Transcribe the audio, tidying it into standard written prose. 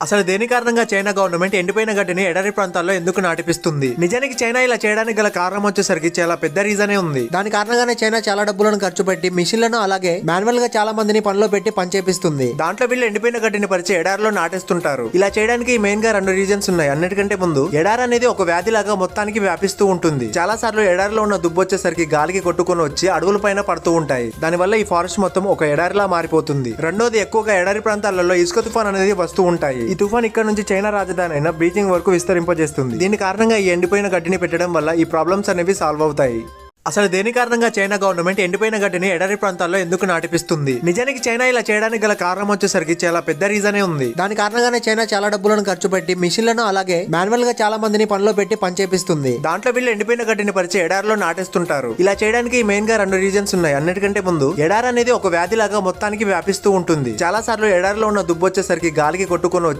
అసలు దేని కారణంగా చైనా గవర్నమెంట్ ఎండిపోయిన గడ్డిని ఎడారి ప్రాంతాల్లో ఎందుకు నాటిపిస్తుంది? నిజానికి చైనా ఇలా చేయడానికి గల కారణం వచ్చేసరికి చాలా పెద్ద రీజనే ఉంది. దాని కారణంగానే చైనా చాలా డబ్బులను ఖర్చు పెట్టి మిషన్లను అలాగే మాన్యువల్ గా చాలా మందిని పనిలో పెట్టి పనిచేపిస్తుంది. దాంట్లో వీళ్ళు ఎండిపోయిన గడ్డిని పరిచి ఎడారిలో నాటేస్తుంటారు. ఇలా చేయడానికి మెయిన్ గా 2 రీజన్స్ ఉన్నాయి. అన్నిటికంటే ముందు ఎడారి అనేది ఒక వ్యాధి లాగా మొత్తానికి వ్యాపిస్తూ ఉంటుంది. చాలా సార్లు ఎడారిలో ఉన్న దుబ్బు వచ్చేసరికి గాలికి కొట్టుకొని వచ్చి అడవుల పైన పడుతూ ఉంటాయి. దానివల్ల ఈ ఫారెస్ట్ మొత్తం ఒక ఎడారిలా మారిపోతుంది. రెండోది, ఎక్కువగా ఎడారి ప్రాంతాలలో ఇసుక తుఫాన్ అనేది వస్తూ ఉంటాయి. ఈ తుఫాన్ ఇక్కడ నుంచి చైనా రాజధాని అయిన బీజింగ్ వరకు విస్తరింపజేస్తుంది. దీని కారణంగా ఈ ఎండిపోయిన గడ్డిని పెట్టడం వల్ల ఈ ప్రాబ్లమ్స్ అనేవి సాల్వ్ అవుతాయి. అసలు దేని కారణంగా చైనా గవర్నమెంట్ ఎండిపోయిన గడ్డిని ఎడారి ప్రాంతాల్లో ఎందుకు నాటిపిస్తుంది? నిజానికి చైనా ఇలా చేయడానికి గల కారణం వచ్చేసరికి చాలా పెద్ద రీజనే ఉంది. దాని కారణంగానే చైనా చాలా డబ్బులను ఖర్చు పెట్టి మిషన్లను అలాగే మాన్యువల్ గా చాలా మందిని పనిలో పెట్టి పనిచేపిస్తుంది. దాంట్లో వీళ్ళు ఎండిపోయిన గడ్డిని పరిచి ఎడారిలో నాటేస్తుంటారు. ఇలా చేయడానికి మెయిన్ గా 2 రీజన్స్ ఉన్నాయి. అన్నిటికంటే ముందు ఎడారి అనేది ఒక వ్యాధి లాగా మొత్తానికి వ్యాపిస్తూ ఉంటుంది. చాలా సార్లు ఎడారిలో ఉన్న దుబ్బు వచ్చేసరికి గాలికి కొట్టుకొని